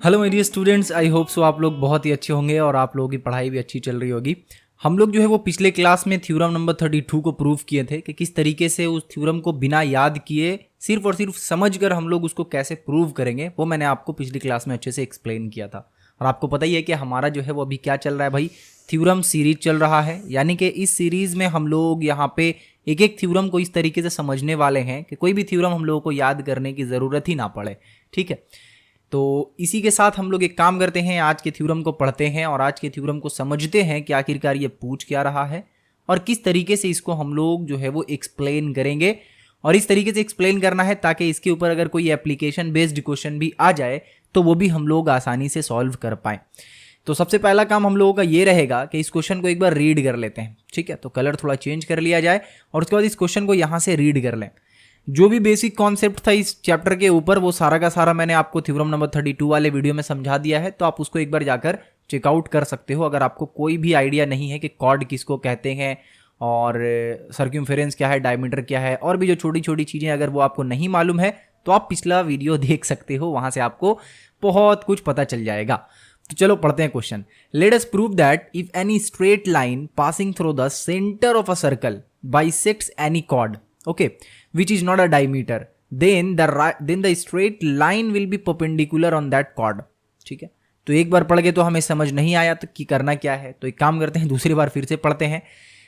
Hello my dear students, I hope so आप लोग बहुत ही अच्छे होंगे और आप लोगों की पढ़ाई भी अच्छी चल रही होगी। हम लोग जो है वो पिछले क्लास में थ्योरम नंबर 32 को प्रूव किए थे कि किस तरीके से उस थ्योरम को बिना याद किए सिर्फ और सिर्फ समझकर हम लोग उसको कैसे प्रूव करेंगे, वो मैंने आपको पिछली क्लास में अच्छे से एक्सप्लेन किया था। और आपको पता ही है कि हमारा जो है वो अभी क्या चल रहा है भाई, थ्योरम सीरीज चल रहा है। यानी कि इस सीरीज में हम लोग यहाँ पे एक एक थ्योरम को इस तरीके से समझने वाले हैं कि कोई भी थ्योरम हम लोगों को याद करने की ज़रूरत ही ना पड़े। ठीक है, तो इसी के साथ हम लोग एक काम करते हैं, आज के थ्योरम को पढ़ते हैं और आज के थ्योरम को समझते हैं कि आखिरकार ये पूछ क्या रहा है और किस तरीके से इसको हम लोग जो है वो एक्सप्लेन करेंगे। और इस तरीके से एक्सप्लेन करना है ताकि इसके ऊपर अगर कोई एप्लीकेशन बेस्ड क्वेश्चन भी आ जाए तो वो भी हम लोग आसानी से सॉल्व कर पाएँ। तो सबसे पहला काम हम लोगों का ये रहेगा कि इस क्वेश्चन को एक बार रीड कर लेते हैं। ठीक है, तो कलर थोड़ा चेंज कर लिया जाए और उसके बाद इस क्वेश्चन को यहाँ से रीड कर लें। जो भी बेसिक कॉन्सेप्ट था इस चैप्टर के ऊपर वो सारा का सारा मैंने आपको थ्योरम नंबर 32 वाले वीडियो में समझा दिया है, तो आप उसको एक बार जाकर चेकआउट कर सकते हो। अगर आपको कोई भी आइडिया नहीं है कि कॉर्ड किसको कहते हैं और सर्क्यूमफेरेंस क्या है, डायमीटर क्या है, और भी जो छोटी छोटी चीज़ें अगर वो आपको नहीं मालूम है तो आप पिछला वीडियो देख सकते हो, वहाँ से आपको बहुत कुछ पता चल जाएगा। तो चलो पढ़ते हैं question. Let us prove that if any straight line passing through the centre of a circle bisects any chord, okay, which is not a diameter, then the straight line will be perpendicular on that chord। ठीक है, तो एक बार पढ़ के तो हमें समझ नहीं आया तो कि करना क्या है, तो एक काम करते हैं दूसरी बार फिर से पढ़ते हैं।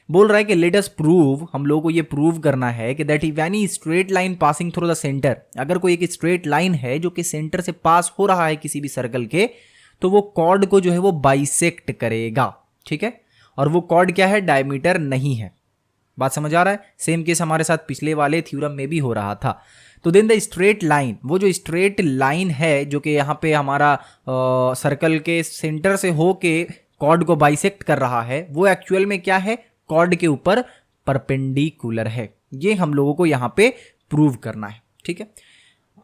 बोल रहा है कि लेट अस प्रूव, हम लोगों को ये प्रूव करना है कि that if any straight line passing through the centre, अगर कोई एक स्ट्रेट लाइन है जो कि सेंटर से पास हो रहा है किसी भी सर्कल के, तो वो कॉर्ड को जो है वो बाइसेक्ट करेगा। ठीक है, और वो कॉर्ड क्या है, डायमीटर नहीं है। बात समझ आ रहा है? सेम केस हमारे साथ पिछले वाले थ्योरम में भी हो रहा था। तो देन द स्ट्रेट लाइन, वो जो स्ट्रेट लाइन है जो कि यहाँ पे हमारा सर्कल के सेंटर से हो के कॉर्ड को बाइसेक्ट कर रहा है, वो एक्चुअल में क्या है, कॉर्ड के ऊपर परपेंडिकुलर है। ये हम लोगों को यहाँ पे प्रूव करना है। ठीक है,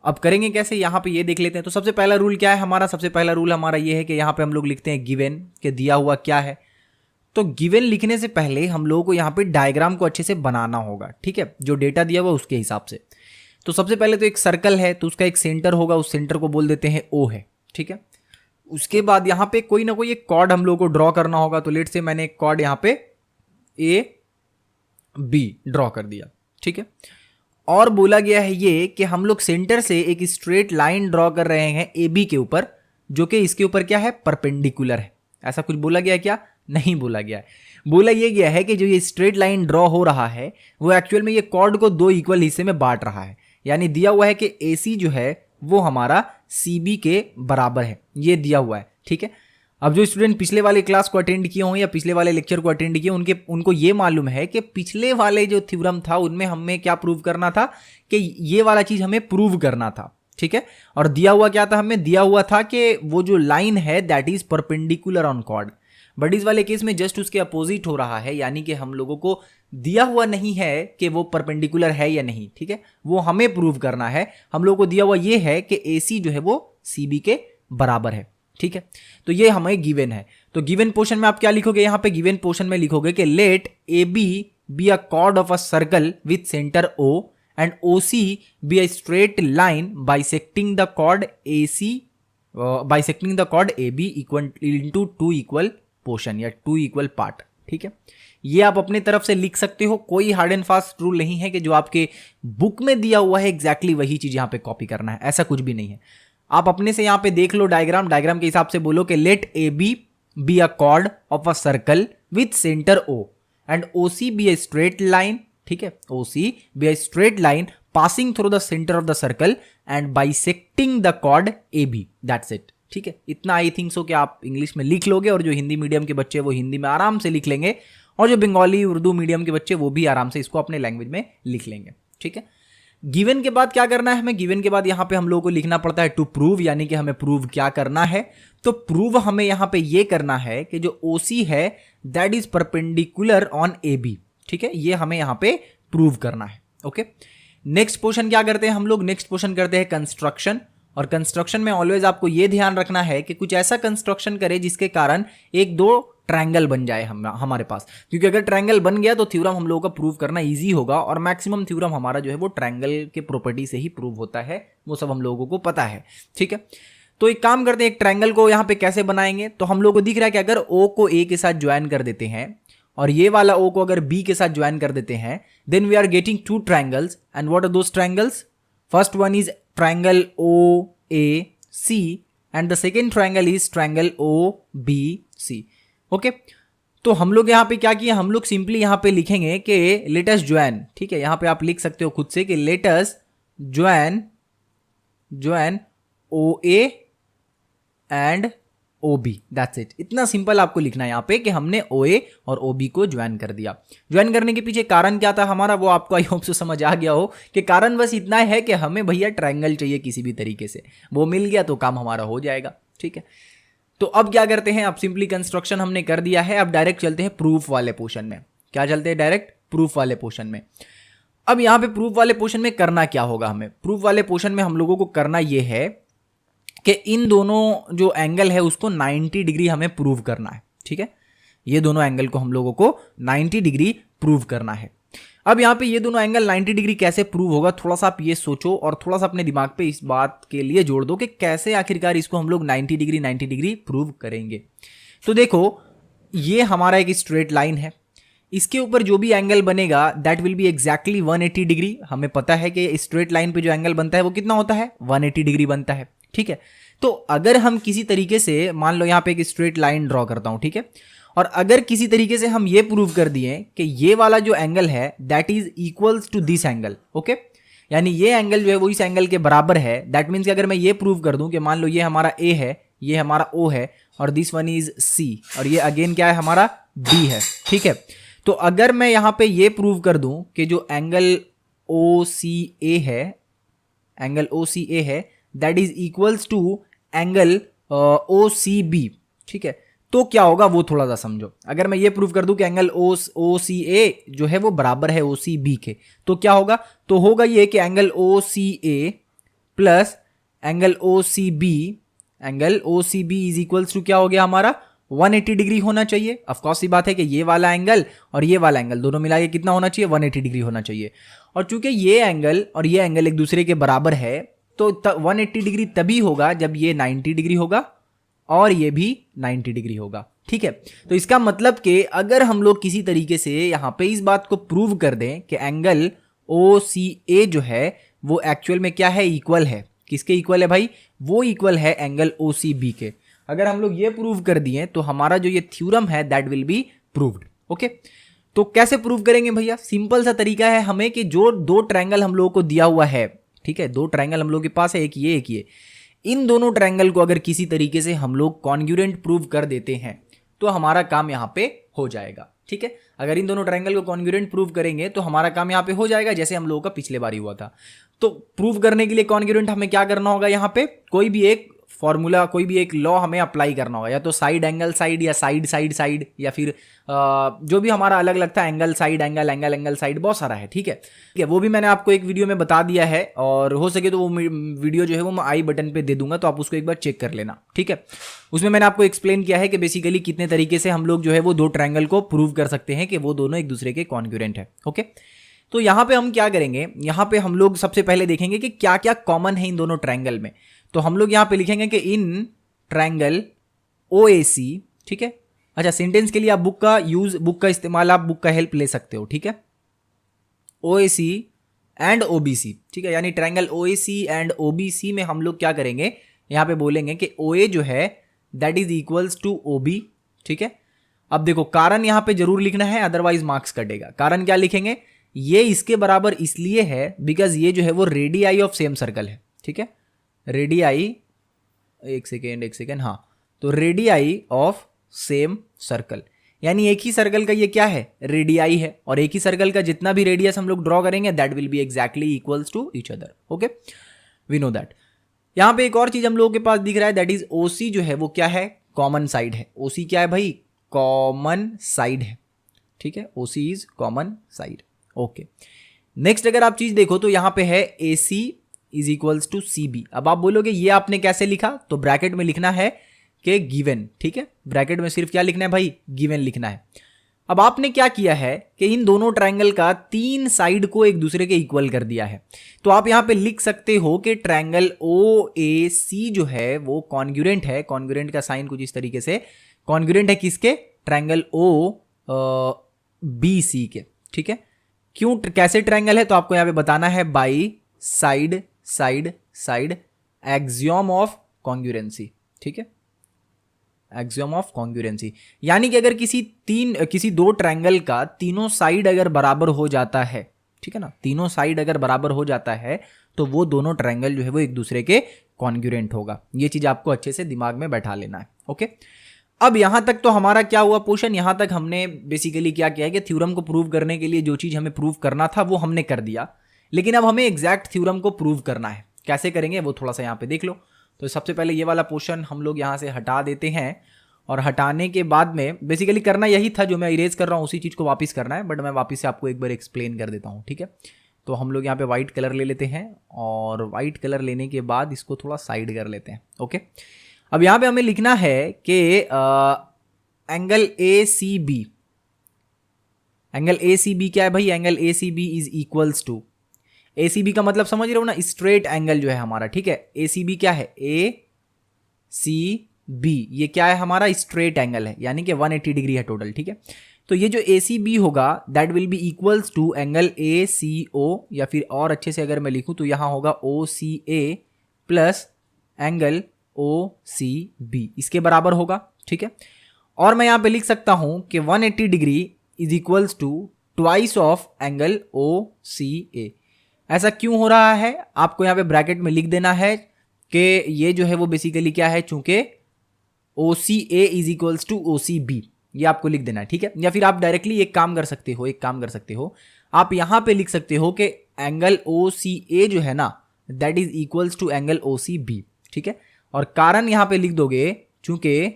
अब करेंगे कैसे, यहाँ पे ये देख लेते हैं। तो सबसे पहला रूल क्या है हमारा, सबसे पहला रूल हमारा ये है कि यहाँ पे हम लोग लिखते हैं गिवन के दिया हुआ क्या है। तो गिवन लिखने से पहले हम लोगों को यहाँ पे डायग्राम को अच्छे से बनाना होगा। ठीक है, जो डेटा दिया हुआ उसके हिसाब से। तो सबसे पहले तो एक सर्कल है तो उसका एक सेंटर होगा, उस सेंटर को बोल देते हैं O है। ठीक है, उसके बाद यहाँ पे कोई ना कोई एक कॉर्ड हम लोगों को ड्रॉ करना होगा। तो लेट से मैंने एक कॉर्ड यहाँ पे AB ड्रॉ कर दिया। ठीक है, और बोला गया है ये कि हम लोग सेंटर से एक स्ट्रेट लाइन ड्रॉ कर रहे हैं AB के ऊपर, जो कि इसके ऊपर क्या है, परपेंडिकुलर है। ऐसा कुछ बोला गया है क्या? नहीं बोला गया है। बोला ये गया है कि जो ये स्ट्रेट लाइन ड्रॉ हो रहा है वो एक्चुअल में ये कॉर्ड को दो इक्वल हिस्से में बांट रहा है। यानी दिया हुआ है कि AC जो है वो हमारा CB के बराबर है, ये दिया हुआ है। ठीक है, अब जो स्टूडेंट पिछले वाले क्लास को अटेंड किए हों या पिछले वाले लेक्चर को अटेंड किए उनको ये मालूम है कि पिछले वाले जो थ्योरम था उनमें हमें क्या प्रूव करना था कि ये वाला चीज हमें प्रूव करना था। ठीक है, और दिया हुआ क्या था, हमें दिया हुआ था कि वो जो लाइन है that is perpendicular on chord. But इस वाले केस में जस्ट उसके अपोजिट हो रहा है, यानी कि हम लोगों को दिया हुआ नहीं है कि वो परपेंडिकुलर है या नहीं। ठीक है, वो हमें प्रूव करना है। हम लोगों को दिया हुआ ये है कि AC जो है वो CB के बराबर है। ठीक है, तो ये हमें गिवन है। तो गिवन पोर्शन में आप क्या लिखोगे, यहाँ पे गिवन पोर्शन में लिखोगे कि let AB be a chord of a circle with centre O and OC be a straight line bisecting the chord AC, bisecting the chord AB equal into two equal portion या two equal part। ठीक है, ये आप अपने तरफ से लिख सकते हो, कोई हार्ड एंड फास्ट रूल नहीं है कि जो आपके बुक में दिया हुआ है एग्जैक्टली वही चीज यहाँ पे कॉपी करना है, ऐसा कुछ भी नहीं है। आप अपने से यहाँ पे देख लो डायग्राम के हिसाब से बोलो कि let AB be a chord of a circle with center O and OC be a straight line। ठीक है, OC be a straight line passing through the center of the circle and bisecting the chord AB, that's it। ठीक है, इतना I think so कि आप English में लिख लोगे और जो हिंदी मीडियम के बच्चे वो हिंदी में आराम से लिख लेंगे और जो बंगाली उर्दू मीडियम के बच्चे वो भी आराम से इसको अपने लैंग्वेज में लिख लेंगे। ठीक है, गिवन के बाद क्या करना है हमें, गिवन के बाद यहाँ पे हम लोगों को लिखना पड़ता है टू प्रूव, यानी कि हमें प्रूव क्या करना है। तो प्रूव हमें यहाँ पे ये करना है कि जो OC है that is perpendicular on AB। ठीक है, ये हमें यहाँ पे प्रूव करना है। ओके, नेक्स्ट पोर्शन क्या करते हैं हम लोग, नेक्स्ट पोर्शन करते हैं कंस्ट्रक्शन। और कंस्ट्रक्शन में ऑलवेज आपको ये ध्यान रखना है कि कुछ ऐसा कंस्ट्रक्शन करे जिसके कारण एक दो ट्रायंगल बन जाए हमारे पास, क्योंकि अगर ट्रायंगल बन गया तो थ्योरम हम लोगों का प्रूव करना इजी होगा और मैक्सिमम थ्योरम हमारा जो है वो ट्रायंगल के प्रॉपर्टी से ही प्रूव होता है, वो सब हम लोगों को पता है। ठीक है, तो एक काम करते हैं, एक ट्रायंगल को यहाँ पे कैसे बनाएंगे। तो हम लोग को दिख रहा है कि अगर O को A के साथ ज्वाइन कर देते हैं और ये वाला O को अगर B के साथ ज्वाइन कर देते हैं, then we are getting two triangles. And what are those triangles? First one is triangle OAC and the second triangle is triangle OBC। Okay, तो हम लोग यहाँ पे क्या किया, हम लोग सिंपली यहाँ पे लिखेंगे कि लेट अस ज्वाइन, ठीक है, यहाँ पे आप लिख सकते हो खुद से कि let us join OA and OB, that's it. इतना सिंपल आपको लिखना है यहाँ पे कि हमने OA और OB को ज्वाइन कर दिया। ज्वाइन करने के पीछे कारण क्या था हमारा, वो आपको आई होप से समझ आ गया हो कि कारण बस इतना है कि हमें भैया ट्रायंगल चाहिए किसी भी तरीके से, वो मिल गया तो काम हमारा हो जाएगा, ठीक है। तो अब क्या करते हैं, अब सिंपली कंस्ट्रक्शन हमने कर दिया है, अब डायरेक्ट चलते हैं प्रूफ वाले पोर्शन में। क्या चलते हैं? डायरेक्ट प्रूफ वाले पोर्शन में। अब यहाँ पे प्रूफ वाले पोर्शन में करना क्या होगा हमें? प्रूफ वाले पोर्शन में हम लोगों को करना ये है कि इन दोनों जो एंगल है उसको 90 डिग्री हमें प्रूव करना है, ठीक है। ये दोनों एंगल को हम लोगों को 90 डिग्री प्रूव करना है। अब यहाँ पे ये दोनों एंगल 90 डिग्री कैसे प्रूव होगा, थोड़ा सा आप ये सोचो और थोड़ा सा अपने दिमाग पे इस बात के लिए जोड़ दो कि कैसे आखिरकार इसको हम लोग 90 डिग्री प्रूव करेंगे। तो देखो, ये हमारा एक स्ट्रेट लाइन है, इसके ऊपर जो भी एंगल बनेगा that will be exactly 180 degree. हमें पता है कि स्ट्रेट लाइन पे जो एंगल बनता है वो कितना होता है, 180 डिग्री बनता है, ठीक है। तो अगर हम किसी तरीके से, मान लो यहाँ पे एक स्ट्रेट लाइन ड्रॉ करता हूं, ठीक है, और अगर किसी तरीके से हम ये प्रूव कर दिए कि ये वाला जो एंगल है that is equals to this angle, okay, यानी ये एंगल जो है वो इस एंगल के बराबर है, दैट मीन्स कि अगर मैं ये प्रूव कर दूं कि मान लो ये हमारा A है, ये हमारा O है और दिस वन इज C और ये अगेन क्या है हमारा B है, ठीक है। तो अगर मैं यहाँ पे ये प्रूव कर दूं कि जो एंगल OCA है that is equals to angle OCB, ठीक है, तो क्या होगा वो थोड़ा सा समझो। अगर मैं ये प्रूव कर दूं कि एंगल OCA जो है वो बराबर है OCB के, तो क्या होगा? तो होगा ये कि angle OCA plus angle OCB is equals to क्या हो गया हमारा 180 डिग्री होना चाहिए। ऑफ कोर्स सी बात है कि ये वाला एंगल और ये वाला एंगल दोनों मिला के कितना होना चाहिए, 180 डिग्री होना चाहिए। और चूंकि ये एंगल और ये एंगल एक दूसरे के बराबर है तो 180 डिग्री तभी होगा जब ये 90 डिग्री होगा और ये भी 90 डिग्री होगा, ठीक है। तो इसका मतलब कि अगर हम लोग किसी तरीके से यहाँ पे इस बात को प्रूव कर दें कि एंगल OCA जो है वो एक्चुअल में क्या है, इक्वल है, किसके इक्वल है भाई? वो इक्वल है एंगल OCB के। अगर हम लोग ये प्रूव कर दिए तो हमारा जो ये थ्योरम है that will be proved, okay. तो कैसे प्रूव करेंगे भैया? सिंपल सा तरीका है हमें कि जो दो ट्रायंगल हम लोगों को दिया हुआ है, ठीक है, दो ट्रायंगल हम लोग के पास है, एक ये, इन दोनों ट्रायंगल को अगर किसी तरीके से हम लोग कॉन्ग्रुएंट प्रूव कर देते हैं तो हमारा काम यहाँ पे हो जाएगा, ठीक है। अगर इन दोनों ट्रायंगल को कॉन्ग्रुएंट प्रूव करेंगे तो हमारा काम यहाँ पे हो जाएगा, जैसे हम लोगों का पिछले बार ही हुआ था। तो प्रूव करने के लिए कॉन्ग्रुएंट हमें क्या करना होगा, यहाँ पे कोई भी एक फॉर्मूला, कोई भी एक लॉ हमें अप्लाई करना होगा, या तो साइड एंगल साइड या साइड या फिर जो भी हमारा अलग लगता है, एंगल साइड एंगल साइड, बहुत सारा है, ठीक है। वो भी मैंने आपको एक वीडियो में बता दिया है और हो सके तो वो वीडियो जो है वो मैं आई बटन पे दे दूंगा, तो आप उसको एक बार चेक कर लेना, ठीक है। उसमें मैंने आपको एक्सप्लेन किया है कि बेसिकली कितने तरीके से हम लोग जो है वो दो ट्रायंगल को प्रूव कर सकते हैं कि वो दोनों एक दूसरे के कॉन्ग्रुएंट है, ओके। तो यहाँ पे हम क्या करेंगे, यहाँ पे हम लोग सबसे पहले देखेंगे कि क्या क्या कॉमन है इन दोनों ट्रायंगल में। तो हम लोग यहाँ पे लिखेंगे कि इन ट्रायंगल OAC, ठीक है। अच्छा, सेंटेंस के लिए आप बुक का इस्तेमाल, आप बुक का हेल्प ले सकते हो, ठीक है। OAC एंड OBC, ठीक है, यानी ट्रायंगल OAC एंड OBC में हम लोग क्या करेंगे, यहाँ पे बोलेंगे कि OA जो है that is equals to OB, ठीक है। अब देखो, कारण यहाँ पे जरूर लिखना है, अदरवाइज मार्क्स कटेगा। कारण क्या लिखेंगे, ये इसके बराबर इसलिए है बिकॉज ये जो है वो रेडियाई ऑफ सेम सर्कल है, ठीक है। रेडियाई, एक सेकेंड, हाँ, तो रेडियाई ऑफ सेम सर्कल, यानी एक ही सर्कल का ये क्या है, रेडियाई है, और एक ही सर्कल का जितना भी रेडियस हम लोग ड्रॉ करेंगे that will be exactly equals to each other, okay, we know that. यहां पे एक और चीज हम लोगों के पास दिख रहा है, दैट इज OC जो है वो क्या है, कॉमन साइड है। OC क्या है भाई, कॉमन साइड है, ठीक है, OC is common side, okay. Next अगर आप चीज देखो तो यहां पे है AC is equals to CB। अब आप बोलोगे ये आपने कैसे लिखा, तो ब्रैकेट में लिखना है कि गिवन, ठीक है, ब्रैकेट में सिर्फ क्या लिखना है भाई, गिवन लिखना है। अब आपने क्या किया है कि इन दोनों ट्रायंगल का 3 साइड को एक दूसरे के इक्वल कर दिया है। तो आप यहां पे लिख सकते हो कि ट्रायंगल ओ ए सी जो है वो कॉन्ग्रुएंट है। कॉन्ग्रुएंट का साइन कुछ इस तरीके से, कॉन्ग्रुएंट है किसके? ट्रायंगल ओ बी सी के। ठीक है, क्यों, कैसे ट्रायंगल है तो आपको यहां पे बताना है by side side side axiom of congruency. ठीक है, एक्सियोम ऑफ कॉन्ग्रुएंसी, यानी कि अगर किसी दो ट्रायंगल का तीनों साइड अगर बराबर हो जाता है, ठीक है ना, तीनों साइड अगर बराबर हो जाता है तो वो दोनों ट्रायंगल जो है वो एक दूसरे के कॉन्ग्रुएंट होगा। ये चीज आपको अच्छे से दिमाग में बैठा लेना है। ओके, अब यहां तक तो हमारा क्या हुआ पोर्शन, यहां तक हमने बेसिकली क्या किया है कि थ्योरम को प्रूव करने के लिए जो चीज हमें प्रूव करना था वो हमने कर दिया, लेकिन अब हमें एग्जैक्ट थ्योरम को प्रूव करना है। कैसे करेंगे वो थोड़ा सा यहां पे देख लो। तो सबसे पहले ये वाला पोर्शन हम लोग यहां से हटा देते हैं, और हटाने के बाद में बेसिकली करना यही था जो मैं इरेज कर रहा हूं, उसी चीज को वापस करना है, बट मैं वापस से आपको एक बार एक्सप्लेन कर देता हूं। ठीक है, तो हम लोग यहाँ पे व्हाइट कलर ले लेते हैं, और व्हाइट कलर लेने के बाद इसको थोड़ा साइड कर लेते हैं। ओके, अब यहाँ पे हमें लिखना है कि angle A C B, angle A C B क्या है भाई? Angle A C B is equals to, A C B का मतलब समझ रहे हो ना, स्ट्रेट एंगल जो है हमारा। ठीक है, ए सी बी क्या है? ए सी बी, ये क्या है हमारा? स्ट्रेट एंगल है, यानी कि 180 डिग्री है टोटल। ठीक है, तो ये जो ए सी बी होगा that will be equals to angle A C O, या फिर और अच्छे से अगर मैं लिखूं तो यहां होगा O C A plus angle O C B, इसके बराबर होगा। ठीक है, और मैं यहां पे लिख सकता हूं कि 180 degree is equals to twice of angle O C A. ऐसा क्यों हो रहा है आपको यहां पे ब्रैकेट में लिख देना है कि ये जो है वो बेसिकली क्या है, चूंकि O C A is equals to O C B, ये आपको लिख देना है। ठीक है, या फिर आप डायरेक्टली एक काम कर सकते हो, आप यहां पे लिख सकते हो कि एंगल ओ सी ए जो है ना that is equals to angle O C B. ठीक है, और कारण यहां पे लिख दोगे चूंकि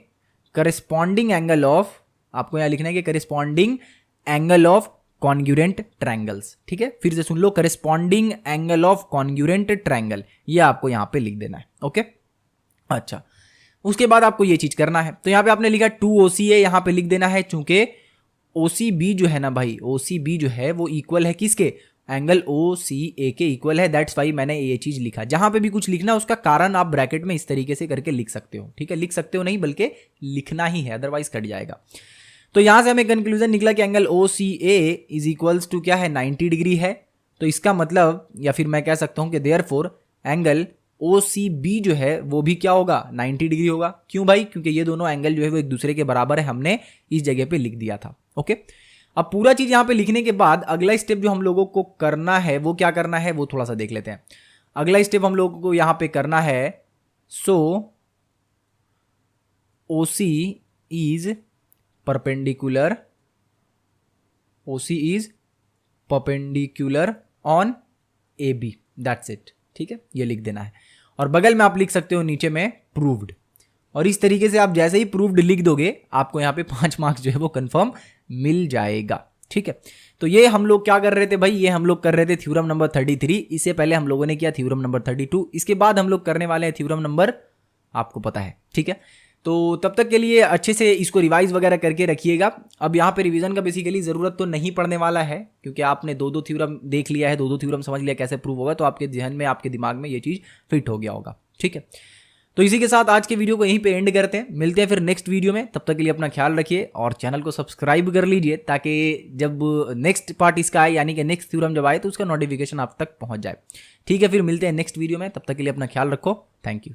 करस्पॉन्डिंग एंगल ऑफ, आपको यहां लिखना है कि corresponding angle of congruent triangles. ठीक है, फिर से सुन लो, corresponding angle of congruent triangle, ये आपको यहां पे लिख देना है। ओके, अच्छा, उसके बाद आपको ये चीज करना है, तो यहां पे आपने लिखा 2OCA, यहां पे लिख देना है चूंकि OCB जो है ना भाई, OCB जो है वो इक्वल है किसके? एंगल OCA के इक्वल है, दैट्स वाई मैंने ये चीज लिखा। जहां पे भी कुछ लिखना है उसका कारण आप ब्रैकेट में इस तरीके से करके लिख सकते हो। ठीक है, लिख सकते हो नहीं बल्कि लिखना ही है, अदरवाइज कट जाएगा। तो यहां से हमें कंक्लूजन निकला कि angle OCA is equals to क्या है? 90 डिग्री है। तो इसका मतलब, या फिर मैं कह सकता हूं कि देयरफॉर एंगल OCB जो है वो भी क्या होगा? 90 डिग्री होगा। क्यों भाई? क्योंकि ये दोनों एंगल जो है वो एक दूसरे के बराबर है, हमने इस जगह पे लिख दिया था। ओके, अब पूरा चीज यहां पे लिखने के बाद अगला स्टेप जो हम लोगों को करना है वो क्या करना है वो थोड़ा सा देख लेते हैं। अगला स्टेप हम लोगों को यहां पे करना है, सो OC is perpendicular, OC is perpendicular on AB, that's it. ठीक है, ये लिख देना है, और बगल में आप लिख सकते हो नीचे में प्रूव्ड, और इस तरीके से आप जैसे ही प्रूव्ड लिख दोगे आपको यहाँ पे 5 मार्क्स जो है वो कंफर्म मिल जाएगा। ठीक है, तो ये हम लोग क्या कर रहे थे भाई? ये हम लोग कर रहे थे थ्योरम नंबर 33। इससे पहले हम लोगों ने किया थ्योरम नंबर 32, इसके बाद हम लोग करने वाले हैं थ्योरम नंबर, आपको पता है। ठीक है, तो तब तक के लिए अच्छे से इसको रिवाइज वगैरह करके रखिएगा। अब यहाँ पे रिवीजन का बेसिकली ज़रूरत तो नहीं पड़ने वाला है, क्योंकि आपने दो थ्योरम देख लिया है, दो थ्योरम समझ लिया कैसे प्रूव होगा, तो आपके ध्यान में, आपके दिमाग में ये चीज़ फिट हो गया होगा। ठीक है, तो इसी के साथ आज के वीडियो को यहीं पे एंड करते हैं, मिलते हैं फिर नेक्स्ट वीडियो में। तब तक के लिए अपना ख्याल रखिए और चैनल को सब्सक्राइब कर लीजिए, ताकि जब नेक्स्ट पार्ट इसका आए, यानी कि नेक्स्ट थ्योरम जब आए, तो उसका नोटिफिकेशन आप तक पहुँच जाए। ठीक है, फिर मिलते हैं नेक्स्ट वीडियो में, तब तक के लिए अपना ख्याल रखो। Thank you.